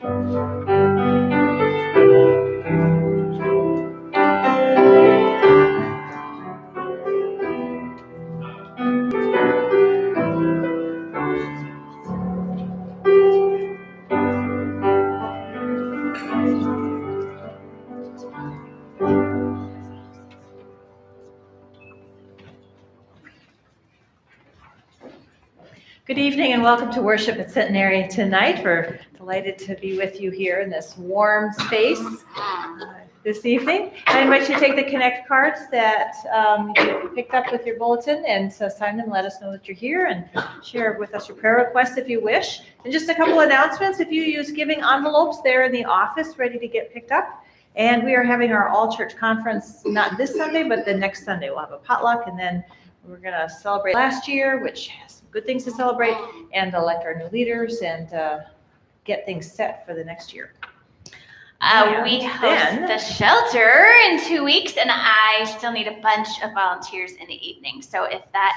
Good evening and welcome to worship at Centenary tonight. We're delighted to be with you here in this warm space this evening. I invite you to take the Connect cards that you picked up with your bulletin and sign them, let us know that you're here, and share with us your prayer requests if you wish. And just a couple announcements. If you use giving envelopes, they're in the office ready to get picked up. And we are having our all-church conference, not this Sunday, but the next Sunday. We'll have a potluck, and then we're going to celebrate last year, which has some good things to celebrate, and elect our new leaders and get things set for the next year. We host the shelter in 2 weeks, and I still need a bunch of volunteers in the evening. So if that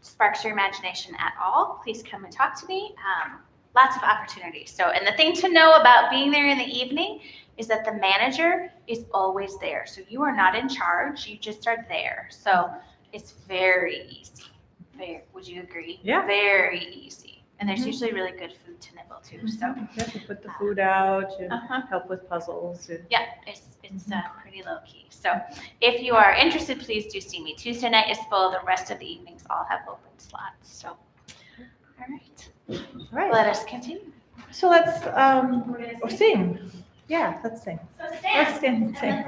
sparks your imagination at all, please come and talk to me. Lots of opportunities. So, and the thing to know about being there in the evening is that the manager is always there. So you are not in charge, you just are there. So it's very easy. Would you agree? Yeah. Very easy. And there's usually really good food to nibble too. So you have to put the food out and help with puzzles. Yeah, it's pretty low key. So if you are interested, please do see me. Tuesday night is full. The rest of the evenings all have open slots. So, all right. Let us continue. So let's sing. Yeah, let's sing. So stand. Let's stand and sing.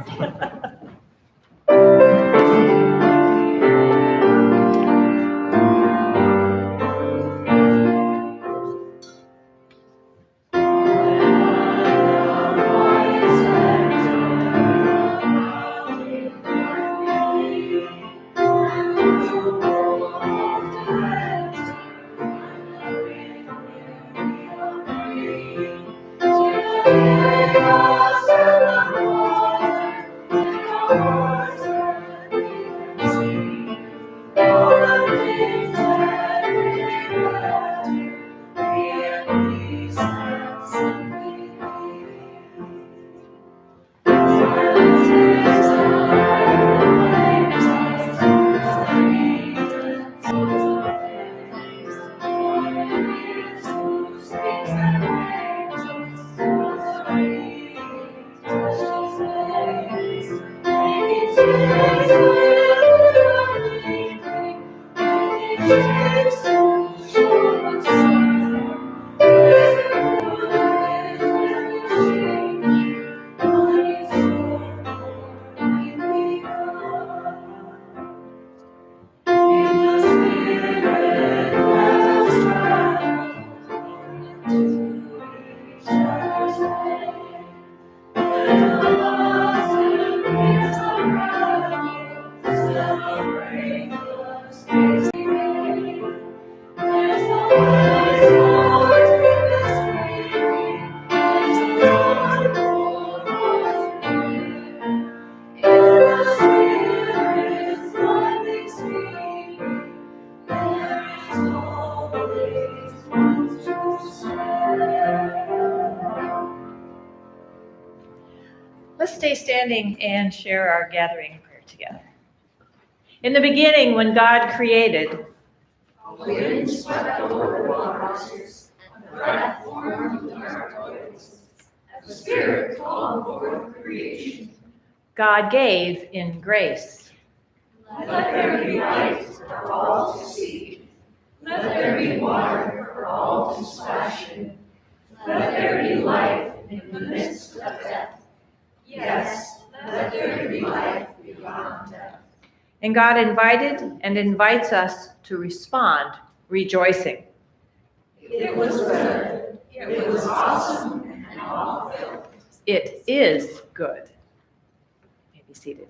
Let's stay standing and share our gathering prayer together. In the beginning, when God created, wind swept over the waters, and breath formed the dark voids. The Spirit called forth creation. God gave in grace. Let there be light for all to see. Let there be water for all to splash in. Let there be life in the midst of death. Yes, let there be life beyond death. And God invited and invites us to respond, rejoicing. It was good. It was awesome and all filled. It is good. You may be seated.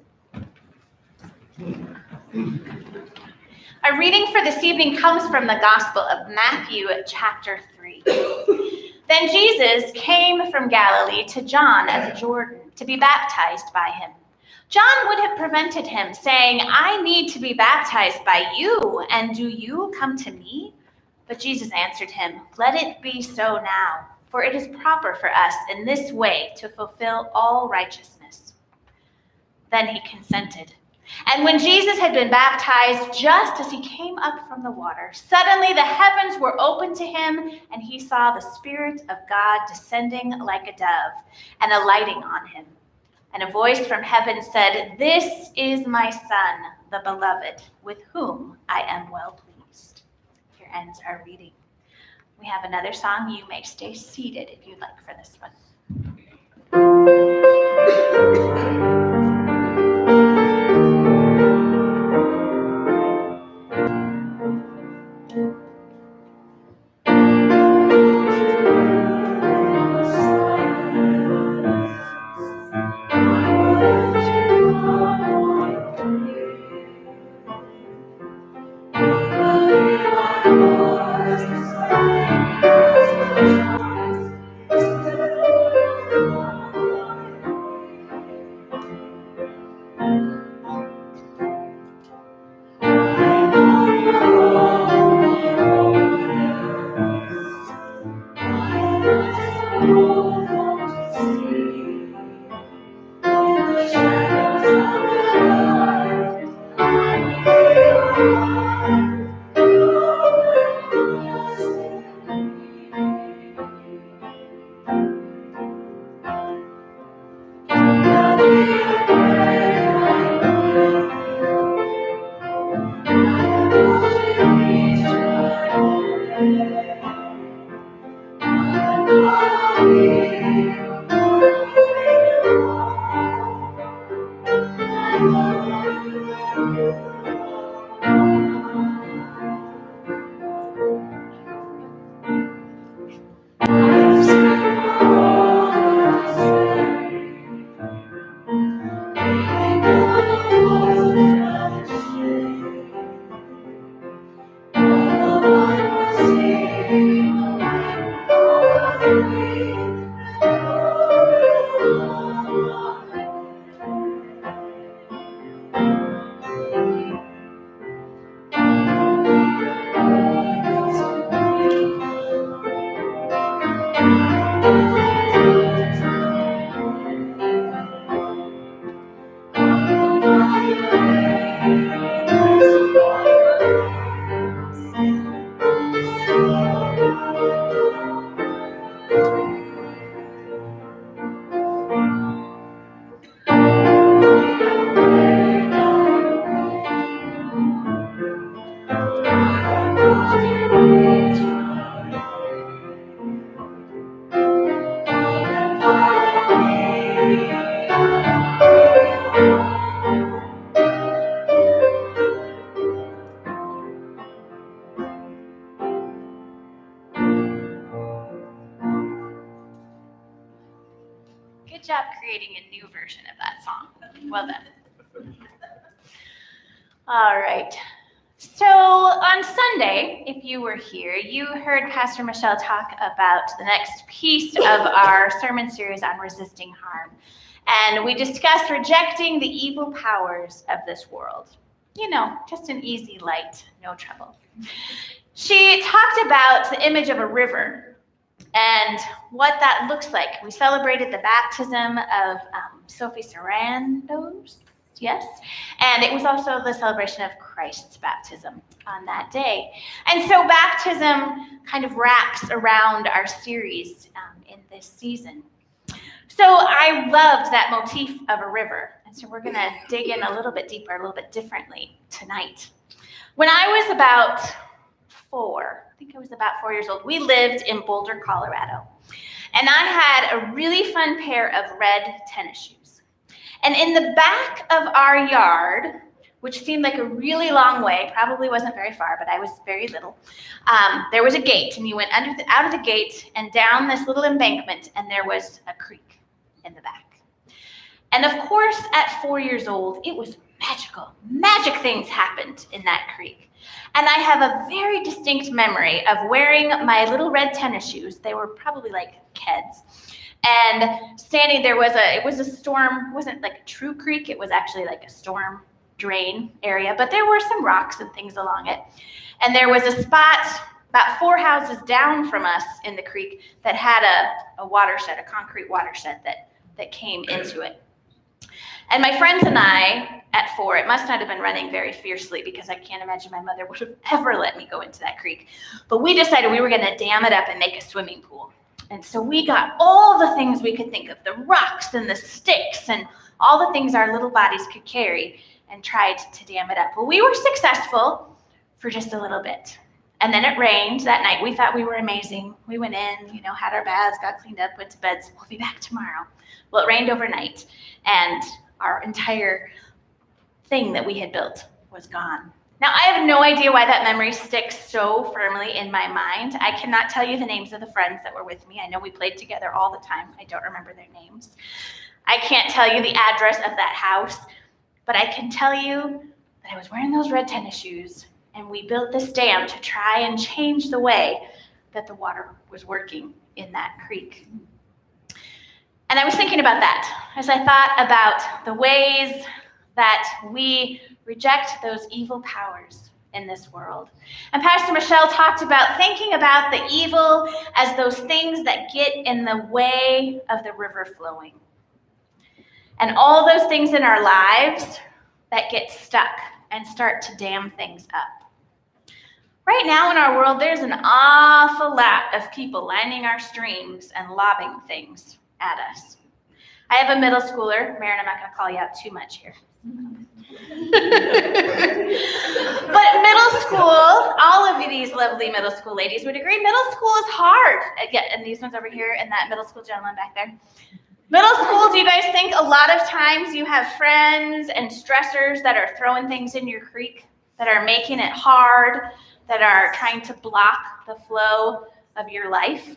Our reading for this evening comes from the Gospel of Matthew, chapter 3. Then Jesus came from Galilee to John at the Jordan to be baptized by him. John would have prevented him, saying, "I need to be baptized by you, and do you come to me?" But Jesus answered him, "Let it be so now, for it is proper for us in this way to fulfill all righteousness." Then he consented. And when Jesus had been baptized, just as he came up from the water, suddenly the heavens were opened to him, and he saw the Spirit of God descending like a dove and alighting on him. And a voice from heaven said, "This is my Son, the beloved, with whom I am well pleased." Here ends our reading. We have another song. You may stay seated if you'd like for this one. Good job creating a new version of that song. Well done. All right. So on Sunday, if you were here, you heard Pastor Michelle talk about the next piece of our sermon series on resisting harm. And we discussed rejecting the evil powers of this world. You know, just an easy, light, no trouble. She talked about the image of a river and what that looks like. We celebrated the baptism of Sophie Sarandos, yes, and it was also the celebration of Christ's baptism on that day. And so baptism kind of wraps around our series in this season. So I loved that motif of a river, and so we're going to dig in a little bit deeper, a little bit differently tonight. When I was about 4 years old, we lived in Boulder, Colorado. And I had a really fun pair of red tennis shoes. And in the back of our yard, which seemed like a really long way, probably wasn't very far, but I was very little, there was a gate. And you went out of the gate and down this little embankment, and there was a creek in the back. And of course, at 4 years old, it was magical. Magic things happened in that creek. And I have a very distinct memory of wearing my little red tennis shoes. They were probably like Keds. And standing there it was a storm, it wasn't like a true creek, it was actually like a storm drain area, but there were some rocks and things along it. And there was a spot about 4 houses down from us in the creek that had a watershed, a concrete watershed that came into it. And my friends and I, at 4, it must not have been running very fiercely because I can't imagine my mother would have ever let me go into that creek. But we decided we were going to dam it up and make a swimming pool. And so we got all the things we could think of, the rocks and the sticks and all the things our little bodies could carry, and tried to dam it up. Well, we were successful for just a little bit. And then it rained that night. We thought we were amazing. We went in, had our baths, got cleaned up, went to bed. So we'll be back tomorrow. Well, it rained overnight, and our entire thing that we had built was gone. Now, I have no idea why that memory sticks so firmly in my mind. I cannot tell you the names of the friends that were with me. I know we played together all the time. I don't remember their names. I can't tell you the address of that house, but I can tell you that I was wearing those red tennis shoes, and we built this dam to try and change the way that the water was working in that creek. And I was thinking about that as I thought about the ways that we reject those evil powers in this world. And Pastor Michelle talked about thinking about the evil as those things that get in the way of the river flowing. And all those things in our lives that get stuck and start to dam things up. Right now in our world, there's an awful lot of people lining our streams and lobbing things at us. I have a middle schooler. Maren, I'm not going to call you out too much here. But middle school, all of these lovely middle school ladies would agree, middle school is hard. Yeah, and these ones over here and that middle school gentleman back there. Middle school, do you guys think a lot of times you have friends and stressors that are throwing things in your creek, that are making it hard, that are trying to block the flow of your life?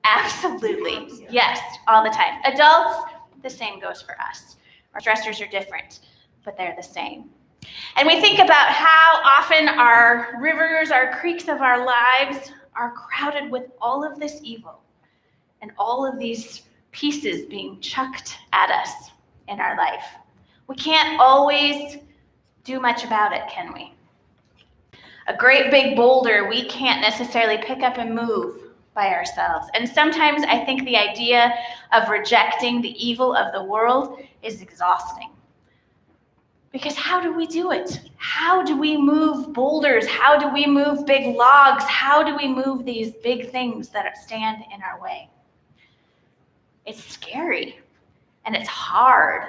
Absolutely. Yes, all the time. Adults, the same goes for us. Our stressors are different, but they're the same. And we think about how often our rivers, our creeks of our lives are crowded with all of this evil and all of these pieces being chucked at us in our life. We can't always do much about it, can we? A great big boulder we can't necessarily pick up and move by ourselves. And sometimes I think the idea of rejecting the evil of the world is exhausting. Because how do we do it? How do we move boulders? How do we move big logs? How do we move these big things that stand in our way? It's scary and it's hard.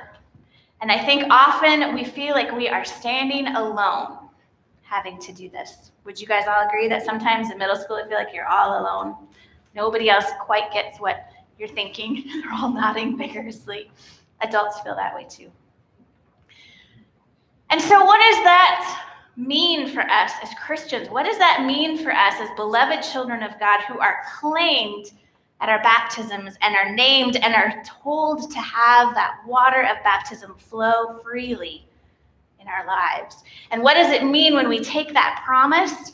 And I think often we feel like we are standing alone having to do this. Would you guys all agree that sometimes in middle school you feel like you're all alone? Nobody else quite gets what you're thinking. They're all nodding vigorously. Adults feel that way too. And so what does that mean for us as Christians? What does that mean for us as beloved children of God who are claimed at our baptisms and are named and are told to have that water of baptism flow freely in our lives? And what does it mean when we take that promise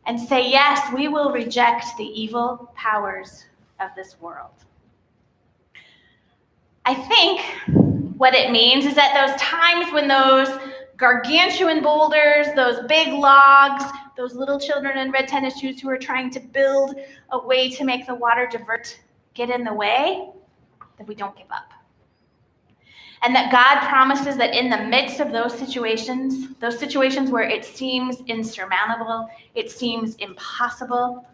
and say, yes, we will reject the evil powers of this world? I think what it means is that those times when those gargantuan boulders, those big logs, those little children in red tennis shoes who are trying to build a way to make the water divert get in the way, that we don't give up. And that God promises that in the midst of those situations where it seems insurmountable, it seems impossible,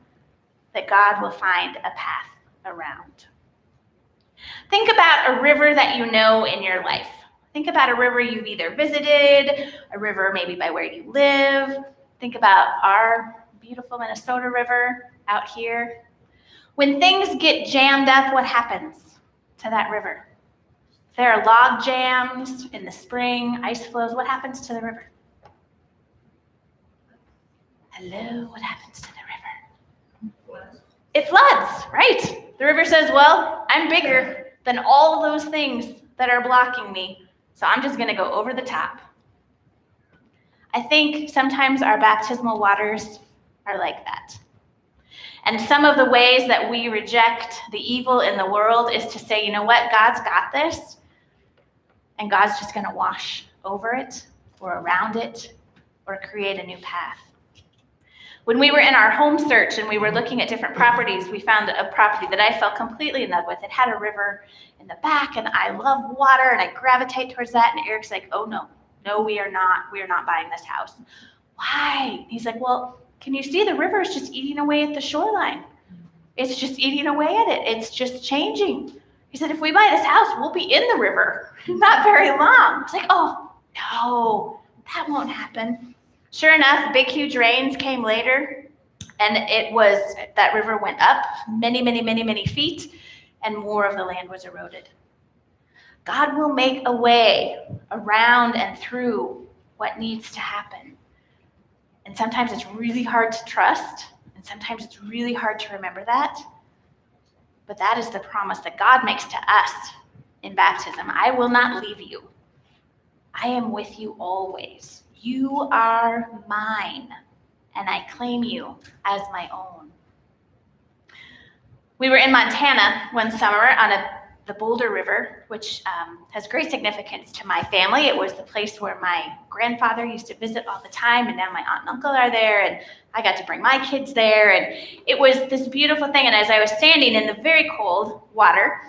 that God will find a path around. Think about a river that you know in your life. Think about a river you've either visited, a river maybe by where you live. Think about our beautiful Minnesota River out here. When things get jammed up, what happens to that river? If there are log jams in the spring, ice flows, what happens to the river? Hello, what happens to the river? It floods, right? The river says, well, I'm bigger than all those things that are blocking me, so I'm just going to go over the top. I think sometimes our baptismal waters are like that. And some of the ways that we reject the evil in the world is to say, you know what, God's got this, and God's just going to wash over it or around it or create a new path. When we were in our home search and we were looking at different properties, we found a property that I fell completely in love with. It had a river in the back, and I love water, and I gravitate towards that. And Eric's like, oh no, we are not buying this house. Why? He's like, well, can you see the river is just eating away at the shoreline? It's just eating away at it. It's just changing. He said, if we buy this house, we'll be in the river. Not very long. I was like, oh, no, that won't happen. Sure enough, big, huge rains came later, and that river went up many feet, and more of the land was eroded. God will make a way around and through what needs to happen. And sometimes it's really hard to trust, and sometimes it's really hard to remember that. But that is the promise that God makes to us in baptism. I will not leave you. I am with you always. You are mine, and I claim you as my own. We were in Montana one summer on the Boulder River, which has great significance to my family. It was the place where my grandfather used to visit all the time, and now my aunt and uncle are there, and I got to bring my kids there, and it was this beautiful thing. And as I was standing in the very cold water,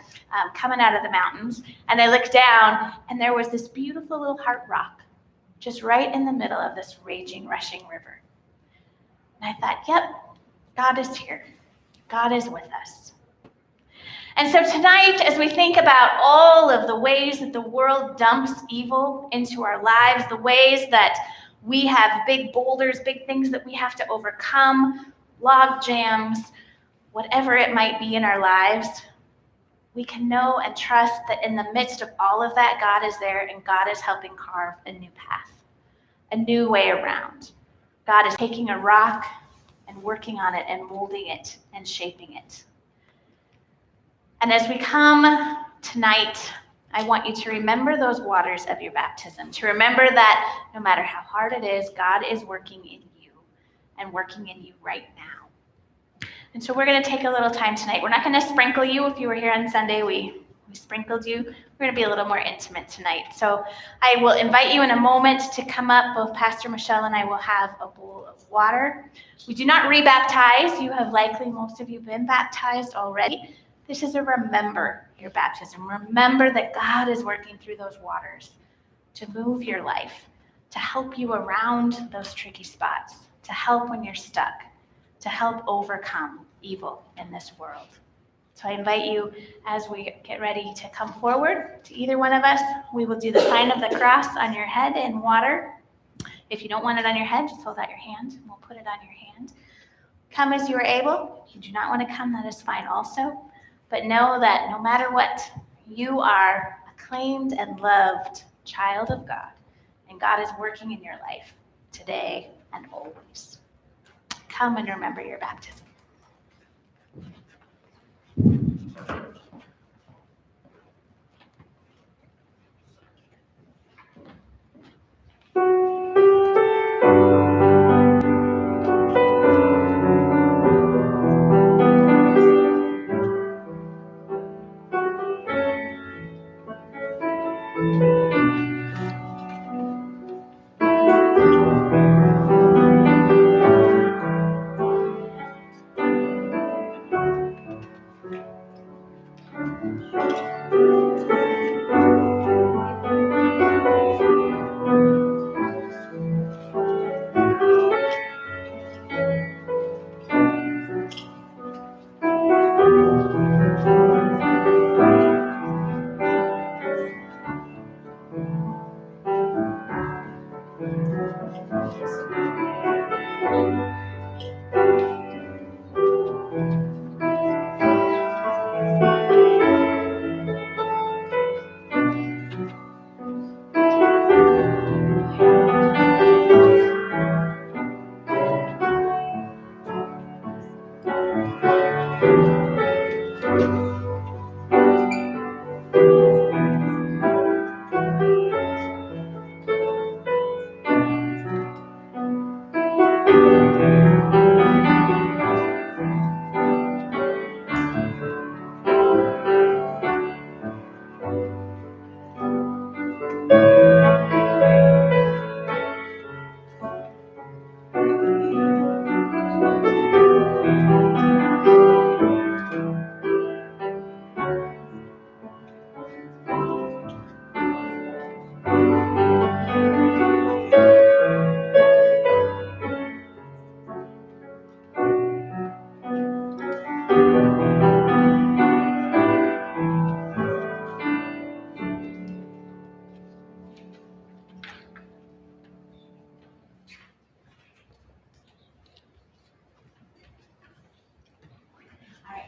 coming out of the mountains, and I looked down, and there was this beautiful little heart rock, just right in the middle of this raging, rushing river. And I thought, yep, God is here. God is with us. And so tonight, as we think about all of the ways that the world dumps evil into our lives, the ways that we have big boulders, big things that we have to overcome, log jams, whatever it might be in our lives, we can know and trust that in the midst of all of that, God is there, and God is helping carve a new path, a new way around. God is taking a rock and working on it and molding it and shaping it. And as we come tonight, I want you to remember those waters of your baptism, to remember that no matter how hard it is, God is working in you and working in you right now. And so we're going to take a little time tonight. We're not going to sprinkle you. If you were here on Sunday, we sprinkled you. We're going to be a little more intimate tonight. So I will invite you in a moment to come up. Both Pastor Michelle and I will have a bowl of water. We do not rebaptize. You have likely, most of you, been baptized already. This is a remember your baptism. Remember that God is working through those waters to move your life, to help you around those tricky spots, to help when you're stuck, to help overcome evil in this world. So I invite you, as we get ready to come forward to either one of us, we will do the sign of the cross on your head in water. If you don't want it on your head, just hold out your hand, and we'll put it on your hand. Come as you are able. If you do not want to come, that is fine also. But know that no matter what, you are a claimed and loved child of God, and God is working in your life today and always. Come and remember your baptism.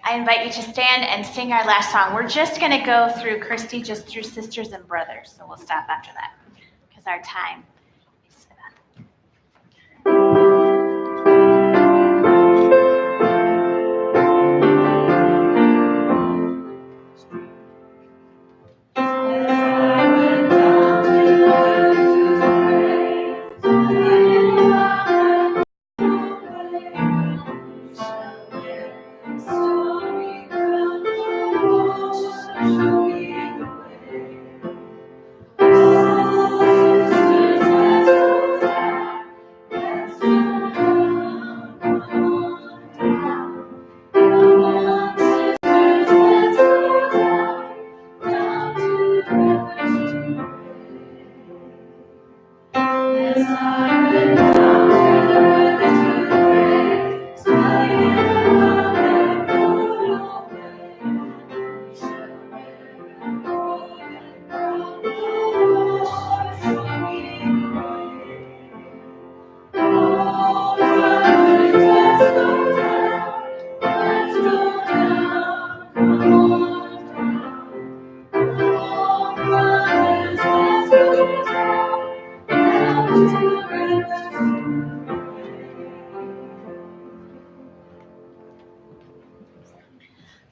I invite you to stand and sing our last song. We're just going to go through, Christy, just through Sisters and Brothers. So we'll stop after that because our time is up.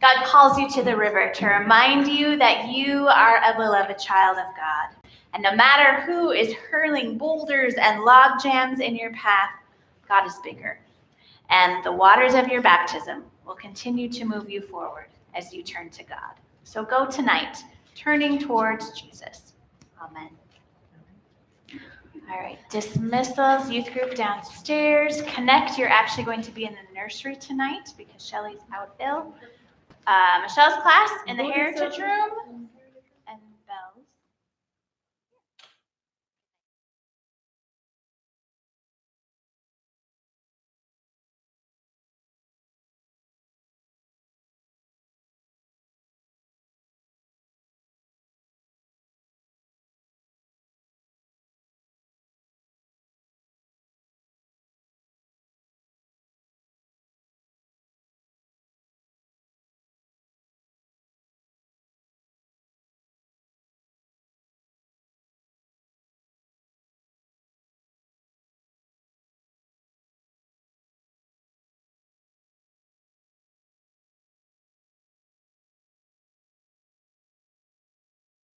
God calls you to the river to remind you that you are a beloved child of God. And no matter who is hurling boulders and log jams in your path, God is bigger. And the waters of your baptism will continue to move you forward as you turn to God. So go tonight, turning towards Jesus. Amen. All right, dismissals, youth group downstairs. Connect, you're actually going to be in the nursery tonight because Shelly's out ill. Michelle's class in the heritage room.